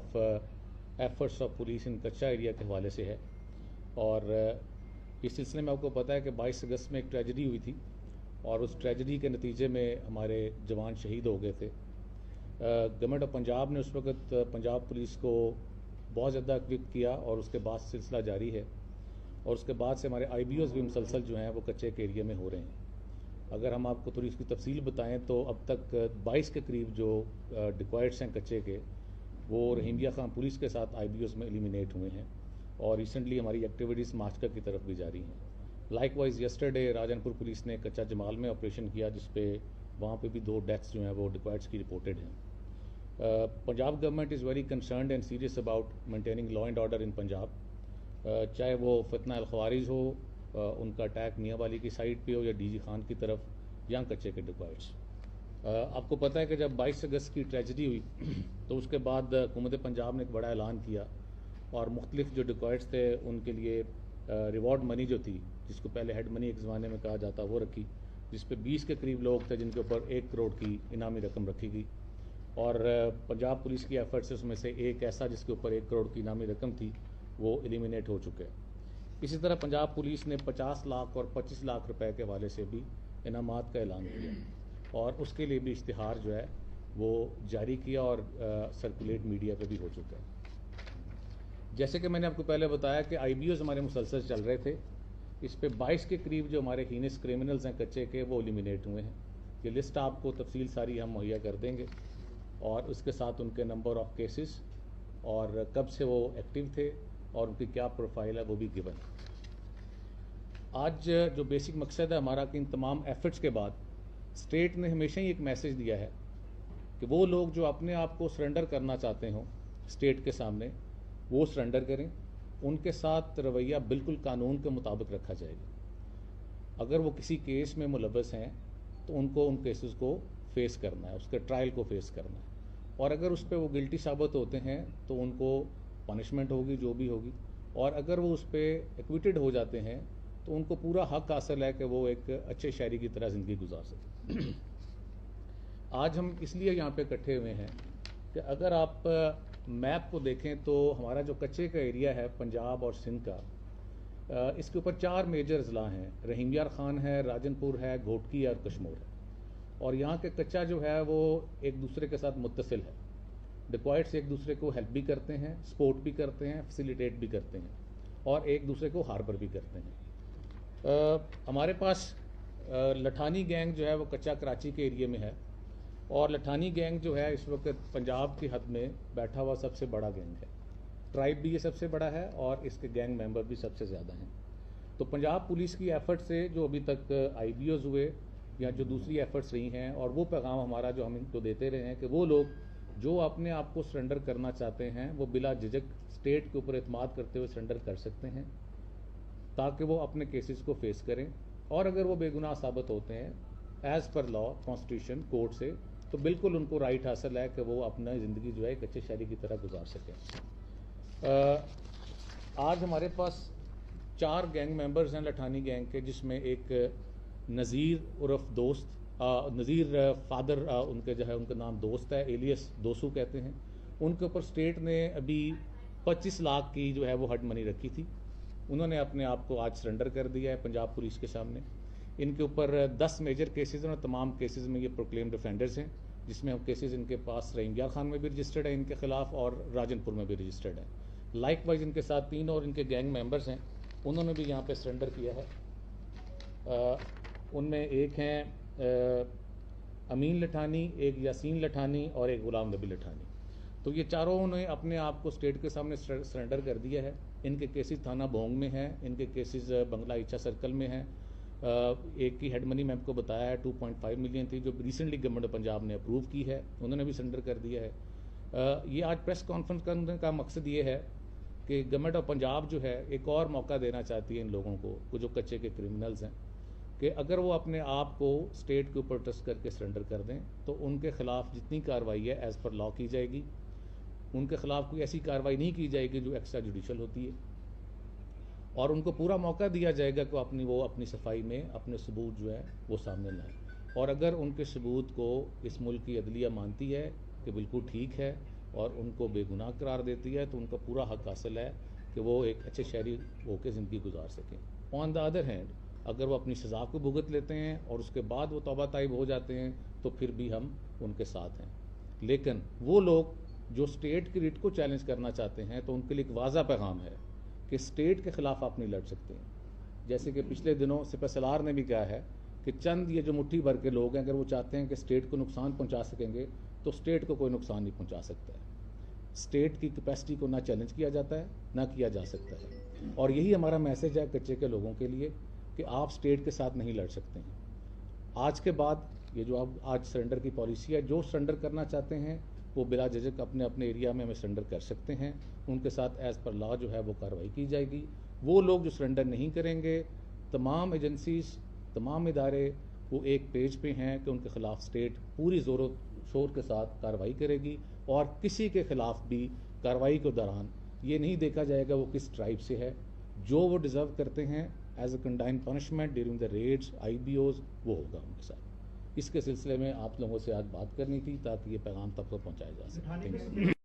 Of efforts of police ان کچا area کے حوالے سے ہے. اور اس سلسلے میں آپ کو پتہ ہے کہ 22 اگست میں ایک ٹریجڈی ہوئی تھی اور اس ٹریجڈی کے نتیجے میں ہمارے جوان شہید ہو گئے تھے. گورنمنٹ آف پنجاب نے اس وقت پنجاب پولیس کو بہت زیادہ اکوپ کیا اور اس کے بعد سلسلہ جاری ہے اور اس کے بعد سے ہمارے آئی بی اوز بھی مسلسل جو ہیں وہ کچے کے ایریا میں ہو رہے ہیں. اگر ہم آپ کو تھوڑی اس کی تفصیل بتائیں تو اب تک 22 کے قریب جو ڈکوائٹس ہیں کچے کے وہ رحیمیہ خان پولیس کے ساتھ آئی بی اوز میں ایلیمینیٹ ہوئے ہیں اور ریسنٹلی ہماری ایکٹیویٹیز ماسکا کی طرف بھی جاری ہیں. لائک وائز یسٹرڈے راجن پور پولیس نے کچا جمال میں آپریشن کیا جس پہ وہاں پہ بھی 2 ڈیتھس جو ہیں وہ ڈکوائٹس کی رپورٹڈ ہیں. Punjab government is very concerned and serious about maintaining law and order in Punjab, چاہے وہ فتنہ الخوارج ہو, ان کا اٹیک میاں والی کی سائڈ پہ ہو یا ڈی جی خان کی طرف یا کچے کے ڈکوائٹس. آپ کو پتہ ہے کہ جب 22 اگست کی ٹریجڈی ہوئی تو اس کے بعد حکومت پنجاب نے ایک بڑا اعلان کیا اور مختلف جو ڈکوائٹس تھے ان کے لیے ریوارڈ منی جو تھی, جس کو پہلے ہیڈ منی ایک زمانے میں کہا جاتا وہ رکھی, جس پہ 20 کے قریب لوگ تھے جن کے اوپر 1 کروڑ کی انعامی رقم رکھی گئی. اور پنجاب پولیس کی ایفرٹس اس میں سے ایک ایسا جس کے اوپر 1 کروڑ کی انعامی رقم تھی وہ ایلیمینیٹ ہو چکا ہے. اسی طرح پنجاب پولیس نے 50 لاکھ اور 25 لاکھ روپے کے حوالے سے بھی انعامات کا اعلان کیا اور اس کے لیے بھی اشتہار جو ہے وہ جاری کیا اور سرکولیٹ میڈیا پہ بھی ہو چکا ہے. جیسے کہ میں نے آپ کو پہلے بتایا کہ آئی بی اوز ہمارے مسلسل چل رہے تھے, اس پہ 22 کے قریب جو ہمارے ہینس کرمنلز ہیں کچے کے وہ ایلیمینیٹ ہوئے ہیں. یہ لسٹ آپ کو تفصیل ساری ہم مہیا کر دیں گے اور اس کے ساتھ ان کے نمبر آف کیسز اور کب سے وہ ایکٹیو تھے اور ان کی کیا پروفائل ہے وہ بھی گیون. آج جو بیسک مقصد ہے ہمارا کہ ان تمام ایفرٹس کے بعد اسٹیٹ نے ہمیشہ ہی ایک میسج دیا ہے کہ وہ لوگ جو اپنے آپ کو سرنڈر کرنا چاہتے ہوں اسٹیٹ کے سامنے وہ سرنڈر کریں, ان کے ساتھ رویہ بالکل قانون کے مطابق رکھا جائے گا. اگر وہ کسی کیس میں ملوث ہیں تو ان کو ان کیسز کو فیس کرنا ہے, اس کے ٹرائل کو فیس کرنا ہے, اور اگر اس پہ وہ گلٹی ثابت ہوتے ہیں تو ان کو پنشمنٹ ہوگی جو بھی ہوگی, اور اگر وہ اس پہ ایکویٹڈ ہو جاتے ہیں تو ان کو پورا حق حاصل ہے کہ وہ ایک اچھے شہری کی طرح زندگی گزار سکیں. آج ہم اس لیے یہاں پہ اکٹھے ہوئے ہیں کہ اگر آپ میپ کو دیکھیں تو ہمارا جو کچے کا ایریا ہے پنجاب اور سندھ کا, اس کے اوپر 4 میجر اضلاع ہیں. رحیمیہ خان ہے, راجن پور ہے, گھوٹکی ہے اور کشمور ہے. اور یہاں کے کچا جو ہے وہ ایک دوسرے کے ساتھ متصل ہے. ڈکوائٹس ایک دوسرے کو ہیلپ بھی کرتے ہیں, سپورٹ بھی کرتے ہیں, فیسیلیٹیٹ بھی کرتے ہیں اور ایک دوسرے کو ہاربر بھی کرتے ہیں. ہمارے پاس لٹھانی گینگ جو ہے وہ کچا کراچی کے ایریے میں ہے اور لٹھانی گینگ جو ہے اس وقت پنجاب کی حد میں بیٹھا ہوا سب سے بڑا گینگ ہے. ٹرائب بھی یہ سب سے بڑا ہے اور اس کے گینگ ممبر بھی سب سے زیادہ ہیں. تو پنجاب پولیس کی ایفرٹ سے جو ابھی تک آئی بی اوز ہوئے یا جو دوسری ایفرٹس رہی ہیں, اور وہ پیغام ہمارا جو ہم ان کو دیتے رہے ہیں کہ وہ لوگ جو اپنے آپ کو سرنڈر کرنا چاہتے ہیں وہ بلا جھجک اسٹیٹ کے اوپر اعتماد کرتے ہوئے سرنڈر کر سکتے ہیں تاکہ وہ اپنے کیسز کو فیس کریں, اور اگر وہ بے گناہ ثابت ہوتے ہیں ایز پر لا کانسٹیٹیوشن کورٹ سے تو بالکل ان کو رائٹ حاصل ہے کہ وہ اپنا زندگی جو ہے ایک اچھے شہری کی طرح گزار سکیں. آج ہمارے پاس 4 گینگ ممبرز ہیں لٹھانی گینگ کے, جس میں ایک نذیر عرف دوست, نذیر فادر ان کے جو ہے ان کا نام دوست ہے, ایلیس دوسو کہتے ہیں. ان کے اوپر اسٹیٹ نے ابھی 25 لاکھ کی جو ہے وہ ہڈ منی رکھی تھی. انہوں نے اپنے آپ کو آج سرنڈر کر دیا ہے پنجاب پولیس کے سامنے. ان کے اوپر 10 میجر کیسز ہیں اور تمام کیسز میں یہ پروکلیم ڈیفینڈرز ہیں, جس میں کیسز ان کے پاس رحیمیہ خان میں بھی رجسٹرڈ ہے ان کے خلاف اور راجن پور میں بھی رجسٹرڈ ہے. لائک وائز ان کے ساتھ 3 اور ان کے گینگ ممبرز ہیں, انہوں نے بھی یہاں پہ سرنڈر کیا ہے. ان میں ایک ہیں امین لٹھانی, ایک یاسین لٹھانی اور ایک غلام نبی لٹھانی. تو یہ چاروں نے اپنے آپ کو اسٹیٹ کے سامنے سرنڈر کر دیا ہے. ان کے کیسز تھانہ بھونگ میں ہیں, ان کے کیسز بنگلہ ایچا سرکل میں ہیں. ایک کی ہیڈ منی میں آپ کو بتایا ہے 2.5 ملین تھی جو ریسنٹلی گورنمنٹ آف پنجاب نے اپروو کی ہے, انہوں نے بھی سرنڈر کر دیا ہے. یہ آج پریس کانفرنس کرنے کا مقصد یہ ہے کہ گورنمنٹ آف پنجاب جو ہے ایک اور موقع دینا چاہتی ہے ان لوگوں کو جو کچے کے کرمنلز ہیں کہ اگر وہ اپنے آپ کو اسٹیٹ کے اوپر ٹرسٹ کر کے سرنڈر کر دیں تو ان کے خلاف جتنی کارروائی ہے ایز پر لا کی جائے گی. ان کے خلاف کوئی ایسی کارروائی نہیں کی جائے گی جو ایکسٹرا جوڈیشل ہوتی ہے, اور ان کو پورا موقع دیا جائے گا کہ وہ اپنی صفائی میں اپنے ثبوت جو ہے وہ سامنے لائیں. اور اگر ان کے ثبوت کو اس ملک کی عدلیہ مانتی ہے کہ بالکل ٹھیک ہے اور ان کو بے گناہ قرار دیتی ہے تو ان کا پورا حق حاصل ہے کہ وہ ایک اچھے شہری ہو کے زندگی گزار سکیں. آن دا ادر ہینڈ اگر وہ اپنی سزا کو بھگت لیتے ہیں اور اس کے بعد وہ توبہ طائب ہو جاتے ہیں تو پھر بھی ہم ان کے ساتھ ہیں. لیکن وہ لوگ جو اسٹیٹ کی ریٹ کو چیلنج کرنا چاہتے ہیں تو ان کے لیے ایک واضح پیغام ہے کہ اسٹیٹ کے خلاف آپ نہیں لڑ سکتے ہیں. جیسے کہ پچھلے دنوں سپہ سالار نے بھی کہا ہے کہ چند یہ جو مٹھی بھر کے لوگ ہیں اگر وہ چاہتے ہیں کہ اسٹیٹ کو نقصان پہنچا سکیں گے تو اسٹیٹ کو کوئی نقصان نہیں پہنچا سکتا ہے. اسٹیٹ کی کیپیسٹی کو نہ چیلنج کیا جاتا ہے نہ کیا جا سکتا ہے. اور یہی ہمارا میسج ہے کچے کے لوگوں کے لیے کہ آپ اسٹیٹ کے ساتھ نہیں لڑ سکتے ہیں. آج کے بعد یہ جو اب آج سرنڈر کی پالیسی ہے, جو سرنڈر کرنا چاہتے ہیں وہ بلا جھجک اپنے اپنے ایریا میں ہمیں سرنڈر کر سکتے ہیں. ان کے ساتھ ایز پر لا جو ہے وہ کارروائی کی جائے گی. وہ لوگ جو سرنڈر نہیں کریں گے, تمام ایجنسیز, تمام ادارے وہ ایک پیج پہ ہیں کہ ان کے خلاف اسٹیٹ پوری زور و شور کے ساتھ کارروائی کرے گی. اور کسی کے خلاف بھی کارروائی کے دوران یہ نہیں دیکھا جائے گا وہ کس ٹرائب سے ہے. جو وہ ڈیزرو کرتے ہیں as a condign punishment during the raids, IBOs, وہ ہوگا ان کے ساتھ. اس کے سلسلے میں آپ لوگوں سے آج بات کرنی تھی تاکہ یہ پیغام تب تک پہنچایا جا سکے.